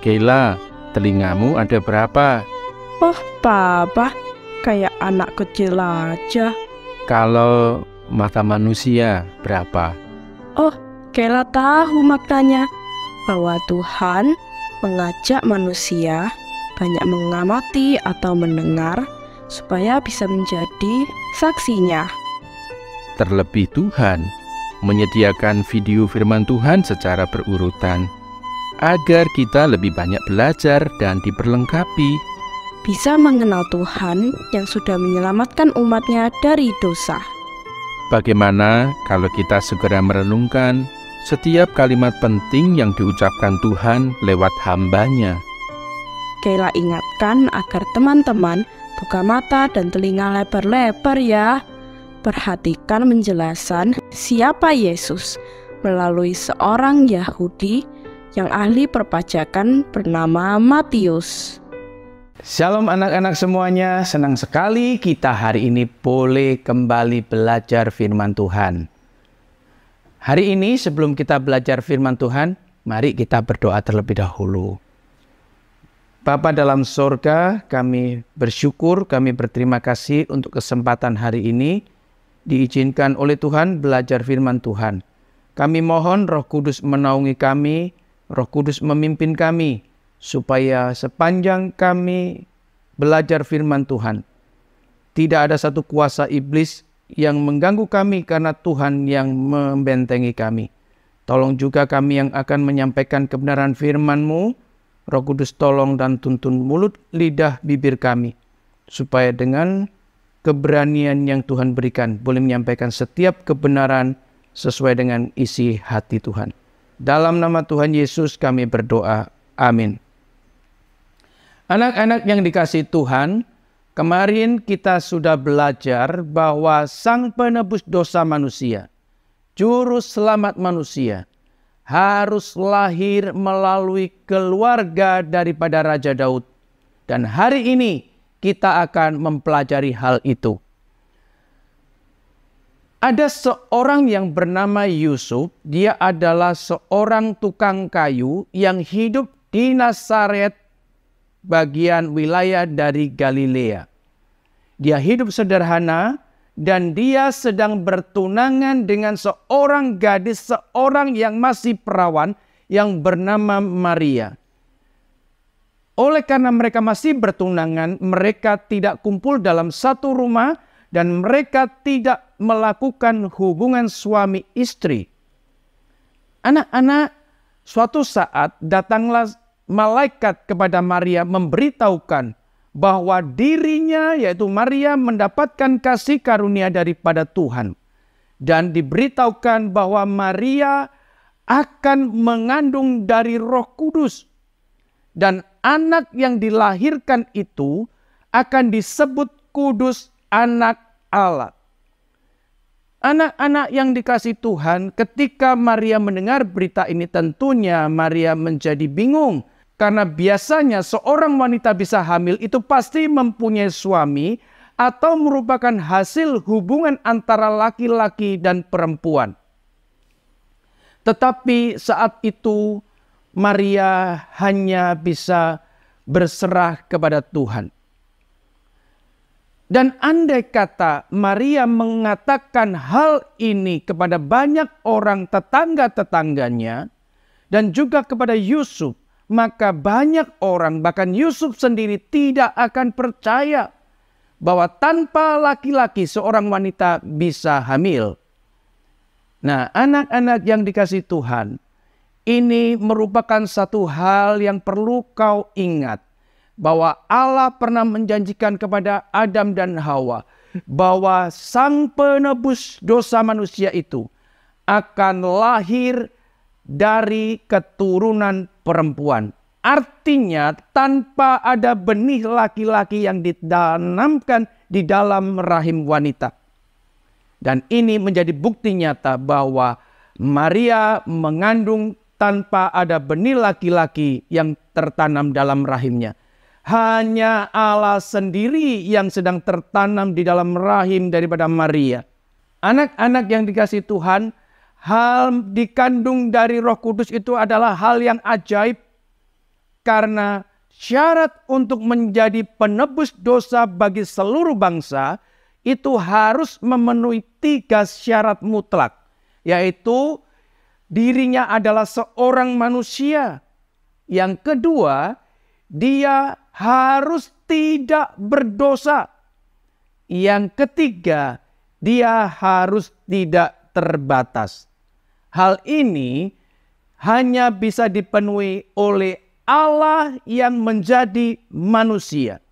Keila, telingamu ada berapa? Oh, Papa, kayak anak kecil aja. Kalau mata manusia berapa? Oh, Kela tahu maknanya, bahwa Tuhan mengajak manusia banyak mengamati atau mendengar supaya bisa menjadi saksinya. Terlebih Tuhan menyediakan video firman Tuhan secara berurutan agar kita lebih banyak belajar dan diperlengkapi. Bisa mengenal Tuhan yang sudah menyelamatkan umatnya dari dosa. Bagaimana kalau kita segera merenungkan setiap kalimat penting yang diucapkan Tuhan lewat hamba-Nya? Kela ingatkan agar teman-teman buka mata dan telinga lebar-lebar ya. Perhatikan penjelasan siapa Yesus melalui seorang Yahudi yang ahli perpajakan bernama Matius. Shalom anak-anak semuanya, senang sekali kita hari ini boleh kembali belajar firman Tuhan. Hari ini sebelum kita belajar firman Tuhan, mari kita berdoa terlebih dahulu. Bapa dalam sorga, kami bersyukur, kami berterima kasih untuk kesempatan hari ini, diizinkan oleh Tuhan belajar firman Tuhan. Kami mohon Roh Kudus menaungi kami, Roh Kudus memimpin kami, supaya sepanjang kami belajar firman Tuhan, tidak ada satu kuasa iblis yang mengganggu kami karena Tuhan yang membentengi kami. Tolong juga kami yang akan menyampaikan kebenaran firman-Mu, Roh Kudus tolong dan tuntun mulut, lidah, bibir kami, supaya dengan keberanian yang Tuhan berikan, boleh menyampaikan setiap kebenaran sesuai dengan isi hati Tuhan. Dalam nama Tuhan Yesus kami berdoa. Amin. Anak-anak yang dikasihi Tuhan, kemarin kita sudah belajar bahwa Sang Penebus dosa manusia, Juru Selamat manusia, harus lahir melalui keluarga daripada Raja Daud. Dan hari ini kita akan mempelajari hal itu. Ada seorang yang bernama Yusuf, dia adalah seorang tukang kayu yang hidup di Nazaret, bagian wilayah dari Galilea. Dia hidup sederhana dan dia sedang bertunangan dengan seorang gadis, seorang yang masih perawan yang bernama Maria. Oleh karena mereka masih bertunangan, mereka tidak kumpul dalam satu rumah dan mereka tidak melakukan hubungan suami istri. Anak-anak, suatu saat datanglah malaikat kepada Maria memberitahukan bahwa dirinya, yaitu Maria, mendapatkan kasih karunia daripada Tuhan. Dan diberitahukan bahwa Maria akan mengandung dari Roh Kudus. Dan anak yang dilahirkan itu akan disebut kudus, anak Allah. Anak-anak yang dikasihi Tuhan, ketika Maria mendengar berita ini tentunya Maria menjadi bingung. Karena biasanya seorang wanita bisa hamil itu pasti mempunyai suami atau merupakan hasil hubungan antara laki-laki dan perempuan. Tetapi saat itu Maria hanya bisa berserah kepada Tuhan. Dan andai kata Maria mengatakan hal ini kepada banyak orang tetangga-tetangganya dan juga kepada Yusuf, maka banyak orang, bahkan Yusuf sendiri tidak akan percaya bahwa tanpa laki-laki seorang wanita bisa hamil. Nah, anak-anak yang dikasihi Tuhan, ini merupakan satu hal yang perlu kau ingat. Bahwa Allah pernah menjanjikan kepada Adam dan Hawa bahwa Sang Penebus dosa manusia itu akan lahir dari keturunan perempuan. Artinya tanpa ada benih laki-laki yang ditanamkan di dalam rahim wanita. Dan ini menjadi bukti nyata bahwa Maria mengandung tanpa ada benih laki-laki yang tertanam dalam rahimnya. Hanya Allah sendiri yang sedang tertanam di dalam rahim daripada Maria. Anak-anak yang dikasihi Tuhan, hal dikandung dari Roh Kudus itu adalah hal yang ajaib. karena syarat untuk menjadi penebus dosa bagi seluruh bangsa itu harus memenuhi 3 syarat mutlak, yaitu dirinya adalah seorang manusia. Yang kedua, dia harus tidak berdosa. Yang ketiga, dia harus tidak terbatas. Hal ini hanya bisa dipenuhi oleh Allah yang menjadi manusia.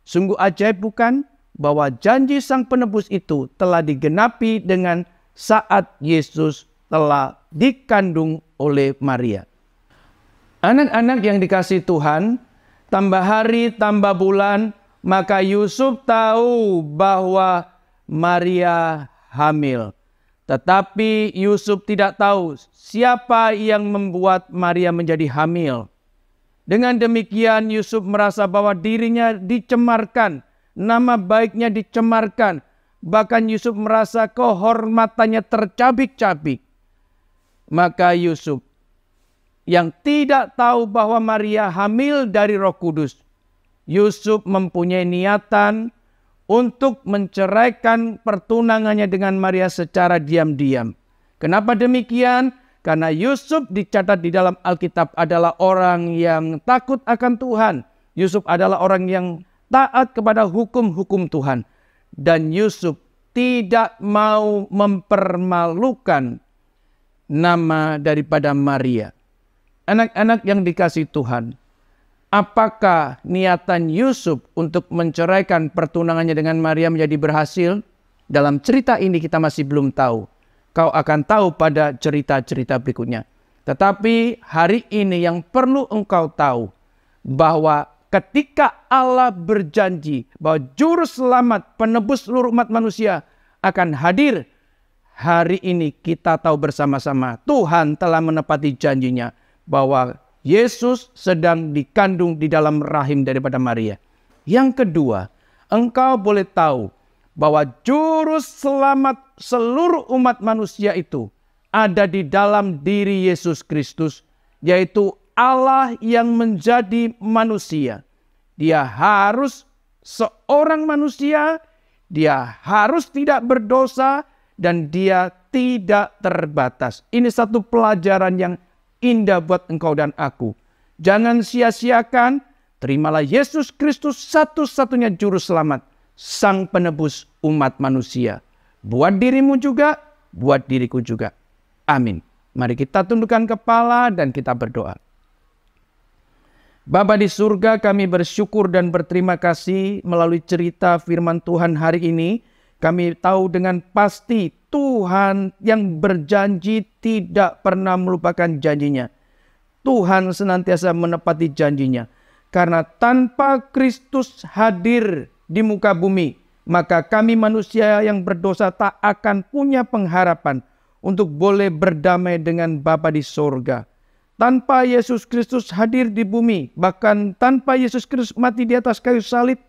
Sungguh ajaib bukan bahwa janji Sang Penebus itu telah digenapi dengan saat Yesus telah dikandung oleh Maria. Anak-anak yang dikasihi Tuhan, tambah hari tambah bulan, maka Yusuf tahu bahwa Maria hamil. Tetapi Yusuf tidak tahu siapa yang membuat Maria menjadi hamil. Dengan demikian Yusuf merasa bahwa dirinya dicemarkan, nama baiknya dicemarkan. Bahkan Yusuf merasa kehormatannya tercabik-cabik. Maka Yusuf yang tidak tahu bahwa Maria hamil dari Roh Kudus, Yusuf mempunyai niatan untuk menceraikan pertunangannya dengan Maria secara diam-diam. Kenapa demikian? Karena Yusuf dicatat di dalam Alkitab adalah orang yang takut akan Tuhan. Yusuf adalah orang yang taat kepada hukum-hukum Tuhan. Dan Yusuf tidak mau mempermalukan nama daripada Maria. Anak-anak yang dikasihi Tuhan, apakah niatan Yusuf untuk menceraikan pertunangannya dengan Maria menjadi berhasil? Dalam cerita ini kita masih belum tahu. Kau akan tahu pada cerita-cerita berikutnya. Tetapi hari ini yang perlu engkau tahu, bahwa ketika Allah berjanji bahwa juru selamat penebus seluruh umat manusia akan hadir, hari ini kita tahu bersama-sama Tuhan telah menepati janjinya bahwa Yesus sedang dikandung di dalam rahim daripada Maria. Yang kedua, engkau boleh tahu bahwa juru selamat seluruh umat manusia itu ada di dalam diri Yesus Kristus, yaitu Allah yang menjadi manusia. Dia harus seorang manusia, dia harus tidak berdosa, dan dia tidak terbatas. Ini satu pelajaran yang indah buat engkau dan aku. Jangan sia-siakan, terimalah Yesus Kristus satu-satunya juru selamat, Sang Penebus umat manusia. Buat dirimu juga, buat diriku juga. Amin. Mari kita tundukkan kepala dan kita berdoa. Bapa di surga, kami bersyukur dan berterima kasih melalui cerita firman Tuhan hari ini. Kami tahu dengan pasti Tuhan yang berjanji tidak pernah melupakan janjinya. Tuhan senantiasa menepati janjinya. Karena tanpa Kristus hadir di muka bumi, maka kami manusia yang berdosa tak akan punya pengharapan untuk boleh berdamai dengan Bapa di sorga. Tanpa Yesus Kristus hadir di bumi, bahkan tanpa Yesus Kristus mati di atas kayu salib,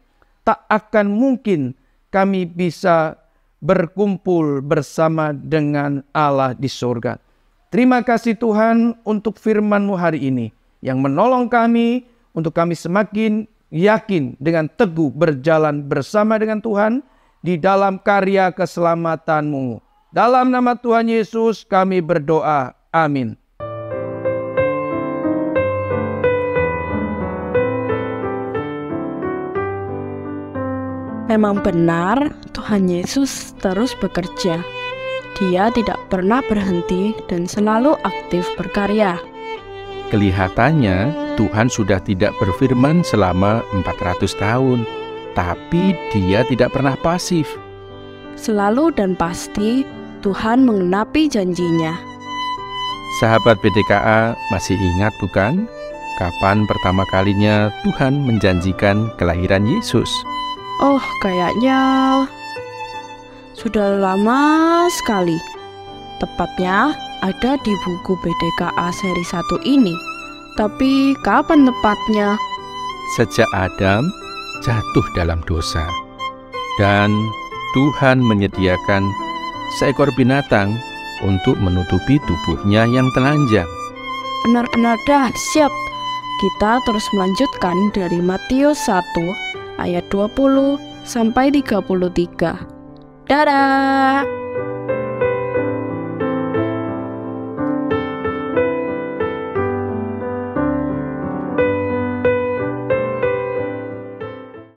tak akan mungkin kami bisa berkumpul bersama dengan Allah di surga. Terima kasih Tuhan untuk firman-Mu hari ini yang menolong kami untuk kami semakin yakin dengan teguh berjalan bersama dengan Tuhan di dalam karya keselamatan-Mu. Dalam nama Tuhan Yesus kami berdoa. Amin. Memang benar, Tuhan Yesus terus bekerja. Dia tidak pernah berhenti dan selalu aktif berkarya. Kelihatannya Tuhan sudah tidak berfirman selama 400 tahun, tapi Dia tidak pernah pasif. Selalu dan pasti Tuhan mengenapi janjinya. Sahabat PDKA masih ingat bukan? Kapan pertama kalinya Tuhan menjanjikan kelahiran Yesus? Oh, kayaknya sudah lama sekali. Tepatnya ada di buku PDKA seri 1 ini. Tapi kapan tepatnya? Sejak Adam jatuh dalam dosa. Dan Tuhan menyediakan seekor binatang untuk menutupi tubuhnya yang telanjang. Benar-benar dahsyat. Kita terus melanjutkan dari Matius 1 ayat 20 sampai 33. Dadah!